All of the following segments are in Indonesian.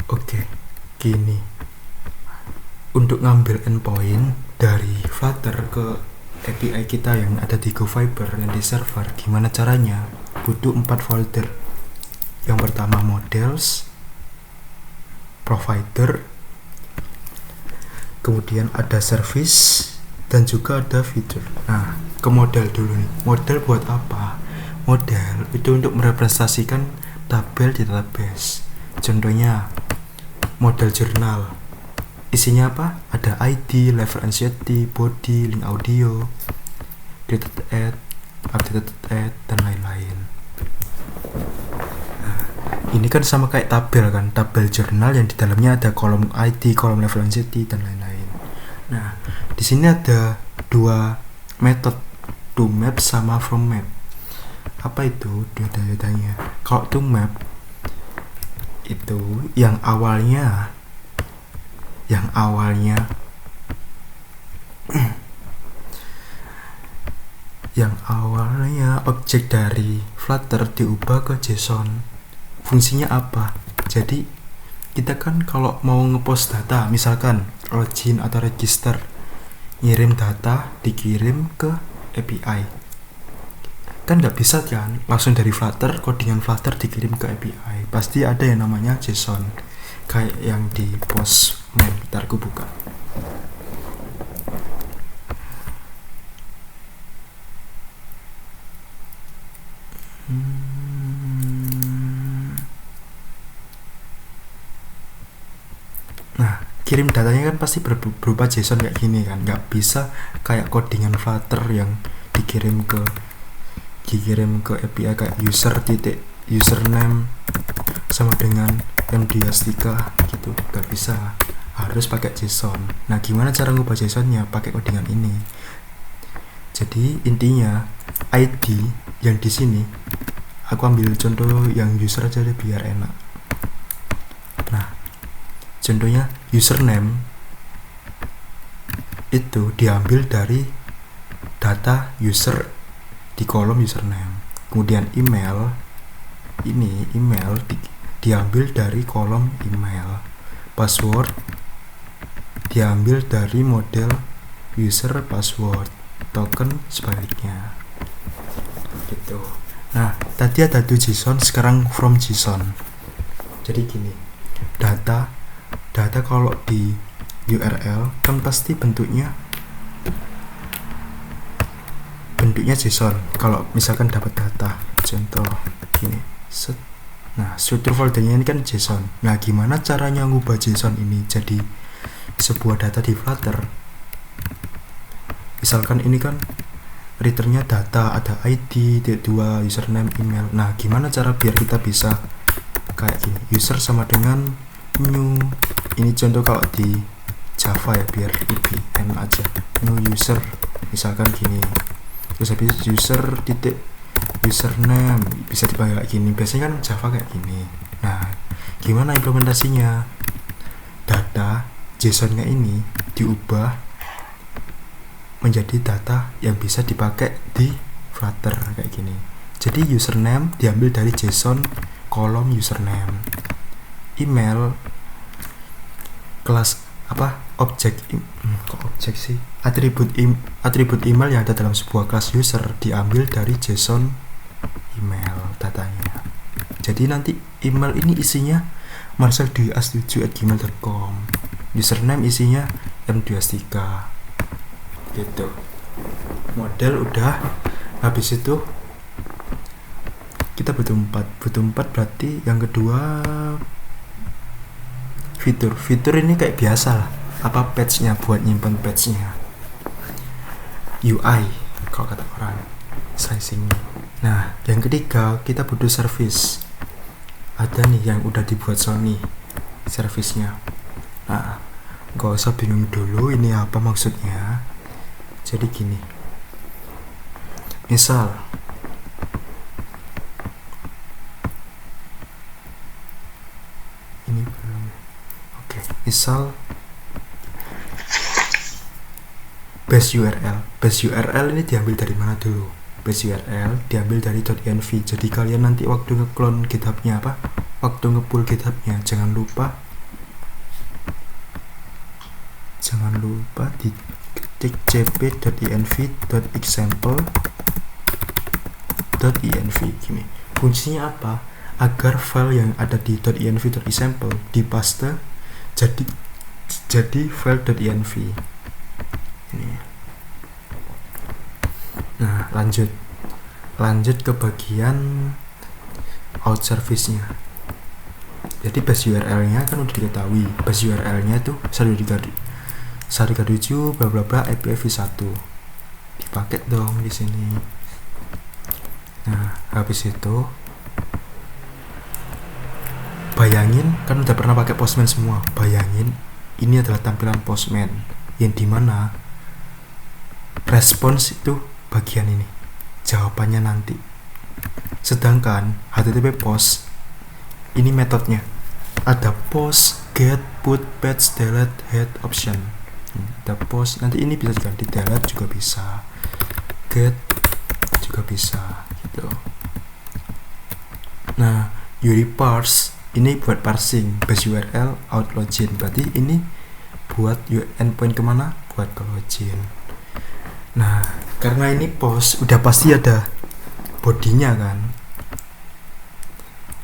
Oke, gini. Untuk ngambil endpoint dari Flutter ke API kita yang ada di GoFiber yang di server, gimana caranya? Butuh 4 folder. Yang pertama models, provider, kemudian ada service, dan juga ada fitur. Nah, ke model dulu nih. Model buat apa? Model itu untuk merepresentasikan tabel di database. Contohnya model jurnal. Isinya apa? Ada ID, level anxiety, body, link audio, created ad, updated ad, dan lain-lain. Nah, ini kan sama kayak tabel kan, tabel jurnal yang di dalamnya ada kolom ID, kolom level anxiety, dan lain-lain. Nah, di sini ada dua metode, to map sama from map. Apa itu data-datanya? Kalau to map itu yang awalnya objek dari Flutter diubah ke JSON. Fungsinya apa? Jadi kita kan kalau mau ngepost data, misalkan login atau register, ngirim data dikirim ke API, kan nggak bisa kan langsung dari Flutter, codingan Flutter dikirim ke API. Pasti ada yang namanya JSON, kayak yang di Postman. Bentar aku buka. Nah, kirim datanya kan pasti berupa JSON kayak gini kan, nggak bisa kayak codingan Flutter yang dikirim ke API kayak username sama dengan md3 gitu, nggak bisa, harus pakai JSON. Nah, gimana cara ngubah JSON-nya? Pakai codingan ini. Jadi intinya ID yang di sini aku ambil contoh yang user aja deh biar enak. Nah, contohnya username itu diambil dari data user di kolom username. Kemudian email diambil dari kolom email. Password diambil dari model user password. Token sebaliknya gitu. Nah, tadi ada to JSON, sekarang from JSON. Jadi gini, data kalau di URL kan pasti bentuknya JSON. Kalau misalkan dapat data, contoh gini, nah struktur foldernya ini kan JSON. Nah, gimana caranya ngubah JSON ini jadi sebuah data di Flutter? Misalkan ini kan returnnya data, ada ID, D2, username, email. Nah, gimana cara biar kita bisa kayak gini, user sama dengan new. Ini contoh kalau di Java ya, biar lebih enak aja. New user, misalkan gini. Terus habis user titik username bisa dipakai kayak gini. Biasanya kan Java kayak gini. Nah, gimana implementasinya? Data JSON-nya ini diubah menjadi data yang bisa dipakai di Flutter kayak gini. Jadi username diambil dari JSON kolom username. Email kelas apa? Objek sih? Atribut email yang ada dalam sebuah kelas user diambil dari JSON email datanya. Jadi nanti email ini isinya marceldua7@gmail.com. Username isinya m23 gitu. Model udah, habis itu kita butuh 4 berarti yang kedua fitur ini kayak biasa lah, apa patch-nya, buat nyimpan patch-nya. UI kalau kata orang, sizing. Nah, yang ketiga kita butuh service. Ada nih yang udah dibuat Sony service-nya. Nah, gak usah bingung dulu ini apa maksudnya. Jadi gini, misal ini belum, misal base URL ini diambil dari mana dulu? Base URL diambil dari .env. Jadi kalian nanti waktu nge-clone GitHub-nya waktu nge-pull GitHub-nya jangan lupa jangan lupa diketik cp.env.example.env gini. Fungsinya apa? Agar file yang ada di .env.example dipaste jadi file.env ini. Nah, lanjut ke bagian out service-nya. Jadi base URL-nya kan udah diketahui. Base URL-nya tuh 1.7 bla bla bla IPv1. Dipakai dong di sini. Nah, habis itu bayangin kan udah pernah pakai Postman semua. Bayangin ini adalah tampilan Postman yang dimana respons itu bagian ini, jawabannya nanti. Sedangkan HTTP POST ini metodenya ada post, get, put, patch, delete, head option. Ada post, nanti ini bisa diganti delete juga bisa, get juga bisa gitu. Nah, URI parse ini buat parsing base URL out login, berarti ini buat endpoint kemana? Buat ke login. Nah, karena ini post udah pasti ada bodinya kan,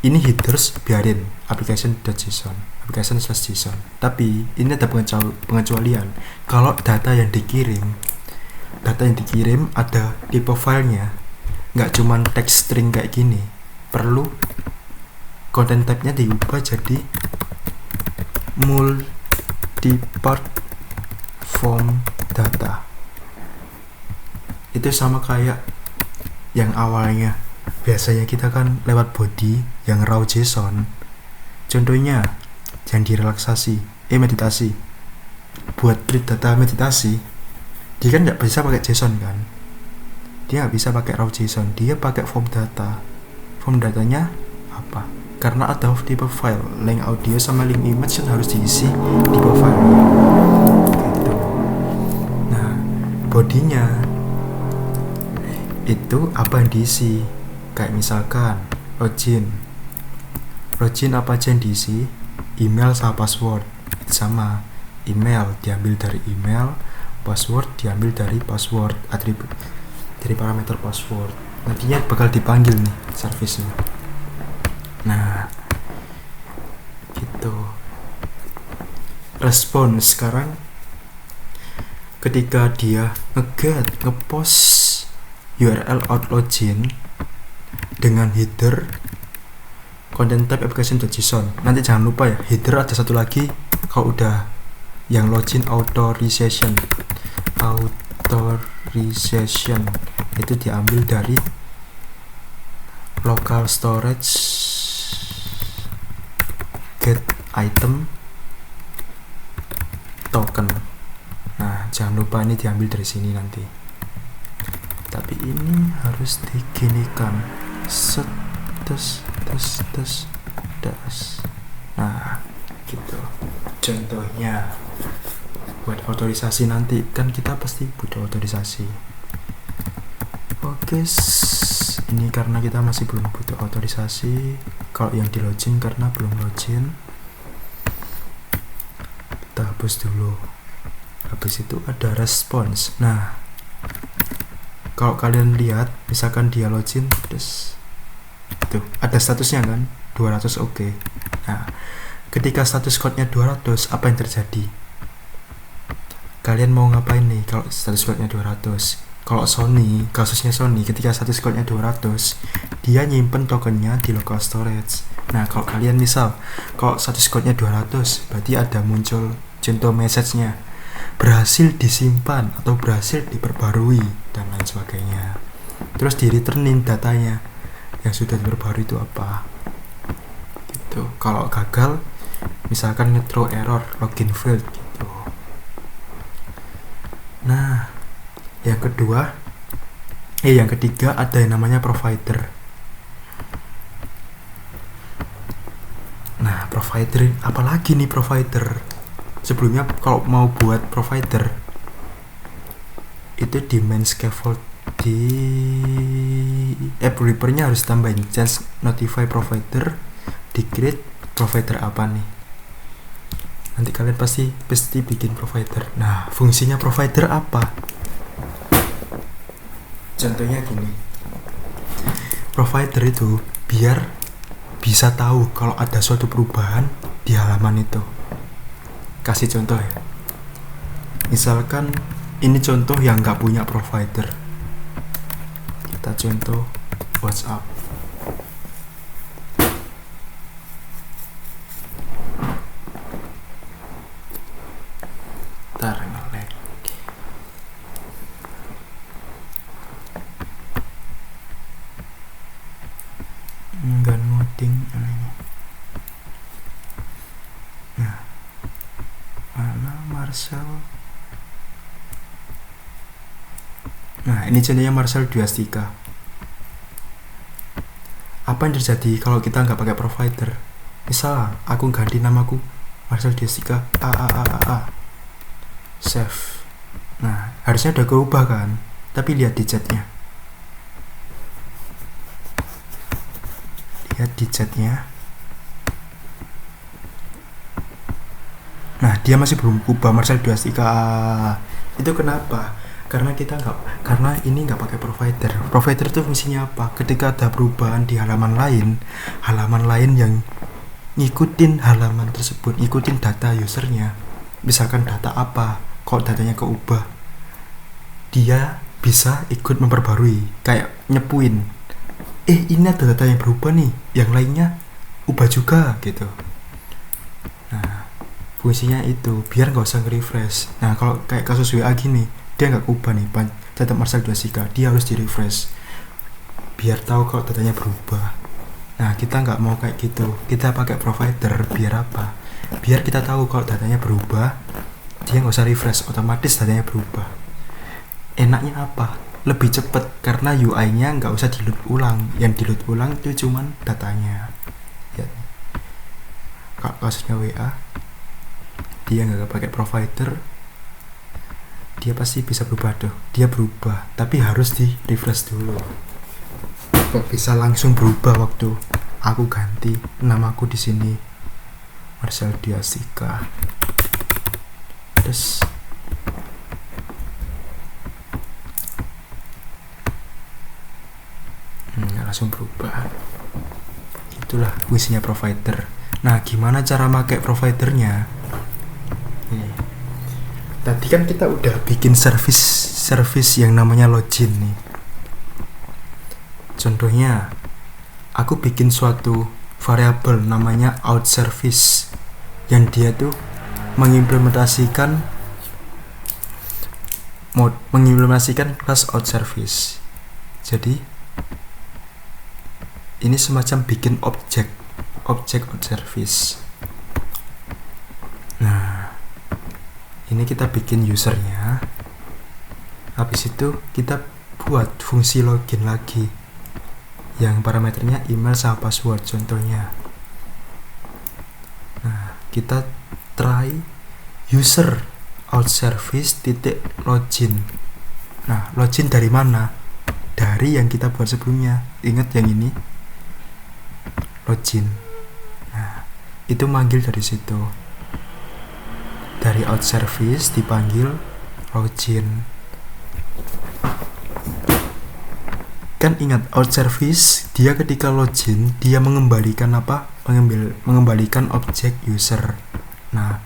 ini headers biarin application.json, application/json. Tapi ini ada pengecualian. Kalau data yang dikirim ada tipe filenya, nggak cuman text string kayak gini, perlu content type-nya diubah jadi multi-part form data. Itu sama kayak yang awalnya biasanya kita kan lewat body yang raw JSON. Contohnya yang direlaksasi meditasi, buat read data meditasi dia kan nggak bisa pakai JSON kan, dia nggak bisa pakai raw JSON, dia pakai form data. Form datanya apa? Karena ada tipe file, link audio sama link image kan harus diisi tipe file gitu. Nah, bodinya itu apa yang diisi, kayak misalkan login apa aja yang diisi, email sama password. Sama email diambil dari email, password diambil dari password, atribut dari parameter password. Nantinya bakal dipanggil nih service-nya. Nah, gitu. Respon sekarang ketika dia ngepost URL out login dengan header content type application.json. Nanti jangan lupa ya, header ada satu lagi kalau udah yang login authorization itu diambil dari local storage get item token. Nah, jangan lupa ini diambil dari sini nanti. Tapi ini harus diginikan. Set tes. Nah, gitu. Contohnya buat otorisasi nanti kan kita pasti butuh otorisasi. Oke, ini karena kita masih belum butuh otorisasi. Kalau yang di login karena belum login, kita hapus dulu. Habis itu ada response. Nah, kalau kalian lihat misalkan dia login terus tuh ada statusnya kan 200 oke. Nah, ketika status code-nya 200, apa yang terjadi? Kalian mau ngapain nih kalau status code-nya 200? Kalau Sony, kasusnya Sony, ketika status code-nya 200, dia nyimpen tokennya di local storage. Nah, kalau kalian misal, kalau status code-nya 200, berarti ada muncul contoh message-nya, berhasil disimpan atau berhasil diperbarui, dan lain sebagainya. Terus di-returnin datanya, yang sudah diperbarui itu apa. Gitu. Kalau gagal, misalkan nge-throw error, login failed, gitu. Nah, yang ketiga ada yang namanya provider. Nah, provider, apalagi nih provider? Sebelumnya kalau mau buat provider itu di main scaffold di app wrapper-nya harus tambahin change notify provider, di create provider apa nih. Nanti kalian pasti bikin provider. Nah, fungsinya provider apa? Contohnya gini, provider itu biar bisa tahu kalau ada suatu perubahan di halaman itu. Kasih contoh ya, misalkan ini contoh yang nggak punya provider. Kita contoh WhatsApp. Ntar nge-lag. Enggak ngoding ini. Nah, mana Marcel? Nah, ini contohnya Marcel Dwi-Astika. Apa yang terjadi kalau kita nggak pakai provider? Misal aku ganti namaku Marcel Dwi-Astika A. Save. Nah, harusnya udah berubah kan? Tapi lihat di chatnya. Nah, dia masih belum ubah Marcel Dwi-Astika. Itu kenapa? Karena ini nggak pakai provider. Provider itu fungsinya apa? Ketika ada perubahan di halaman lain yang ngikutin halaman tersebut, ngikutin data usernya. Misalkan data apa? Kalau datanya keubah, dia bisa ikut memperbarui, kayak nyepuin. Ini ada data yang berubah nih, yang lainnya ubah juga gitu. Nah, fungsinya itu biar nggak usah nge-refresh. Nah, kalau kayak kasus WA gini, dia nggak ubah nih, data Marcel Dwi-Astika, dia harus di-refresh biar tahu kalau datanya berubah. Nah, kita nggak mau kayak gitu. Kita pakai provider biar apa? Biar kita tahu kalau datanya berubah, dia nggak usah refresh, otomatis datanya berubah. Enaknya apa? Lebih cepat karena UI-nya nggak usah di-load ulang. Yang di-load ulang itu cuman datanya. Ya. Kalau kasusnya WA, dia nggak pakai provider, dia pasti bisa berubah tuh. Dia berubah, tapi harus di-refresh dulu. Kok bisa langsung berubah waktu aku ganti namaku di sini Marcel Dwi-Astika. Terus langsung berubah. Itulah fungsinya provider. Nah, gimana cara pakai providernya? Tadi kan kita udah bikin service yang namanya login nih. Contohnya, aku bikin suatu variabel namanya out service yang dia tuh mengimplementasikan class out service. Jadi ini semacam bikin objek out service. Nah, ini kita bikin usernya. Habis itu kita buat fungsi login lagi yang parameternya email sama password contohnya. Nah, kita try user out service titik login. Nah, login dari mana? Dari yang kita buat sebelumnya. Ingat yang ini, login. Nah, itu manggil dari situ. Dari out service dipanggil login. Kan ingat, out service dia ketika login dia mengembalikan apa? Mengembalikan objek user. Nah,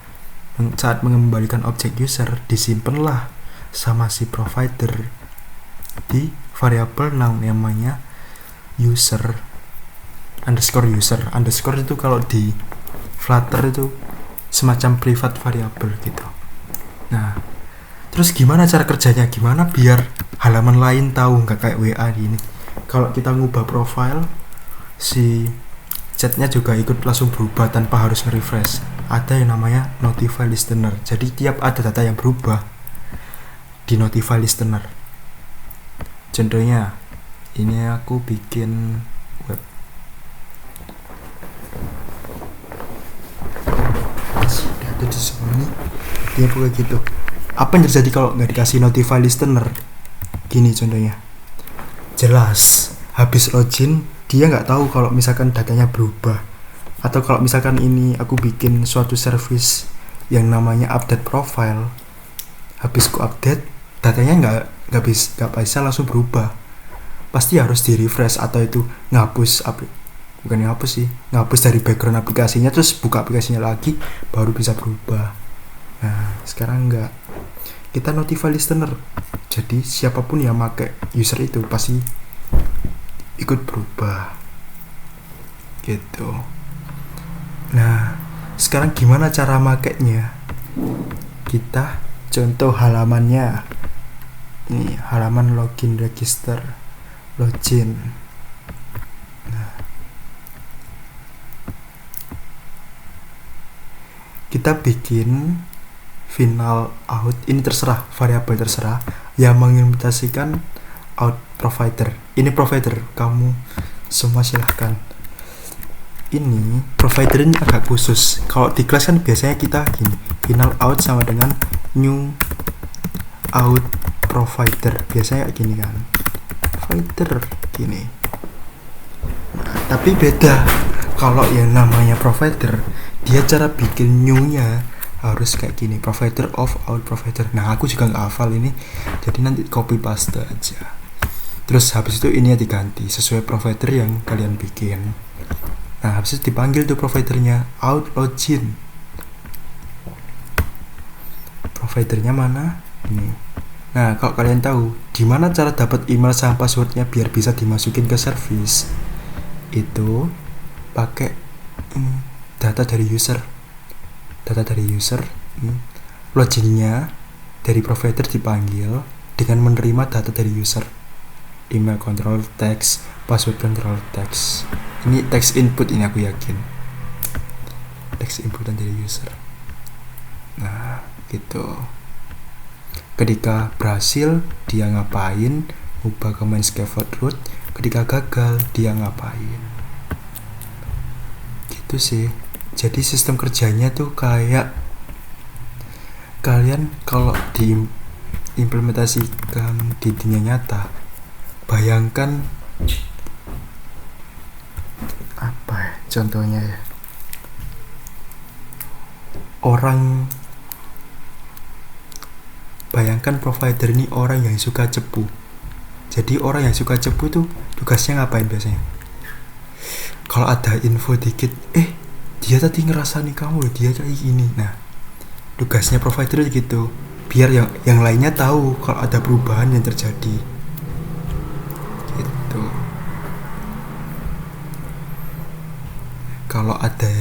saat mengembalikan objek user disimpanlah sama si provider di variabel namanya user underscore itu kalau di Flutter itu semacam private variable gitu. Nah, terus gimana cara kerjanya? Gimana biar halaman lain tahu, nggak kayak WA gini. Kalau kita ngubah profile, si chatnya juga ikut langsung berubah tanpa harus nge-refresh. Ada yang namanya notify listener. Jadi tiap ada data yang berubah di notify listener. Contohnya, ini aku bikin web. Sudah ada di sini. Dia kayak gitu. Apa yang terjadi kalau nggak dikasih notify listener? Gini contohnya. Jelas, habis login dia nggak tahu kalau misalkan datanya berubah. Atau kalau misalkan ini aku bikin suatu service yang namanya update profile. Habis ku update, datanya nggak bisa langsung berubah, pasti harus di refresh atau itu bukan ngapus sih, ngapus dari background aplikasinya terus buka aplikasinya lagi baru bisa berubah. Nah sekarang enggak, kita notify listener, jadi siapapun yang pakai user itu pasti ikut berubah gitu. Nah sekarang gimana cara makainya? Kita contoh halamannya, ini halaman login register login. Nah, kita bikin final out, ini terserah, variabel terserah yang mengimplementasikan out provider. Ini provider, kamu semua silahkan. Ini provider ini agak khusus. Kalau di kelas kan biasanya kita gini, final out sama dengan new out provider, biasanya kayak gini kan, provider gini. Nah, tapi beda kalau yang namanya provider, dia cara bikin new-nya harus kayak gini, provider of out provider. Nah aku juga nggak hafal ini, jadi nanti copy paste aja. Terus habis itu ini ya diganti sesuai provider yang kalian bikin. Nah habis itu dipanggil tuh providernya out login. Providernya mana? Ini. Nah kalau kalian tahu gimana cara dapat email sama passwordnya biar bisa dimasukin ke service, itu pakai data dari user. Loginnya dari provider dipanggil dengan menerima data dari user, email control text, password control text. Ini text input, ini aku yakin text inputan dari user. Nah gitu. Ketika berhasil dia ngapain, ubah ke main scaffold root. Ketika gagal dia ngapain, gitu sih. Jadi sistem kerjanya tuh kayak kalian kalau diimplementasikan di dunia nyata, bayangkan apa ya contohnya ya, bayangkan provider ini orang yang suka cepu. Jadi orang yang suka cepu tuh tugasnya ngapain biasanya? Kalau ada info dikit, dia tadi ngerasani kamu loh, dia kayak gini. Nah tugasnya provider gitu, biar yang lainnya tahu kalau ada perubahan yang terjadi gitu. Kalau ada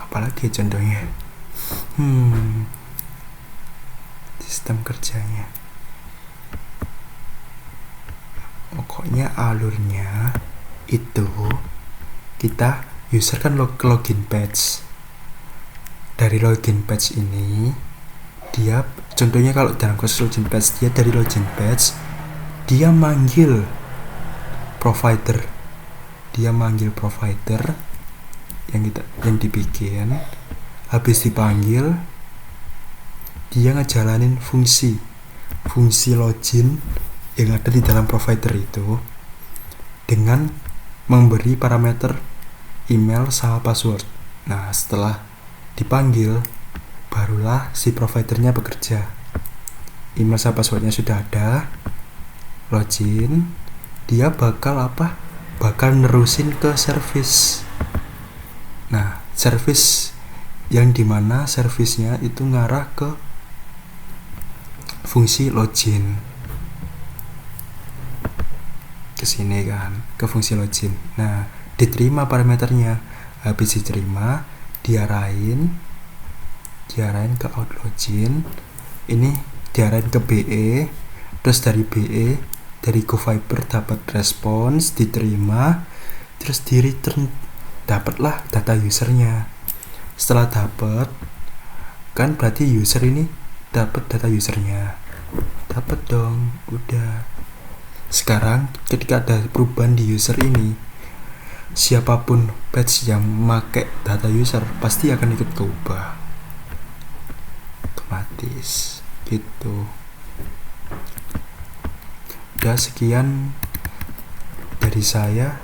apalagi contohnya, sistem kerjanya, pokoknya alurnya itu kita user kan login page. Dari login page ini dia contohnya kalau dalam kasus login page, dia dari login page dia manggil provider yang dibikin. Habis dipanggil dia ngejalanin fungsi login yang ada di dalam provider itu dengan memberi parameter email sama password. Nah setelah dipanggil barulah si providernya bekerja. Email sama passwordnya sudah ada, login, dia bakal nerusin ke service. Nah service yang dimana servicenya itu ngarah ke fungsi login, ke sini kan, ke fungsi login. Nah diterima parameternya, habis diterima diarahin ke out login, ini diarahin ke BE, terus dari BE dari GoFiber dapat respons, diterima, terus di return, dapatlah data usernya. Setelah dapat kan berarti user ini dapat data usernya, dapat dong, udah. Sekarang ketika ada perubahan di user ini, siapapun page yang make data user pasti akan ikut keubah otomatis gitu. Udah sekian dari saya,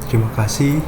terima kasih.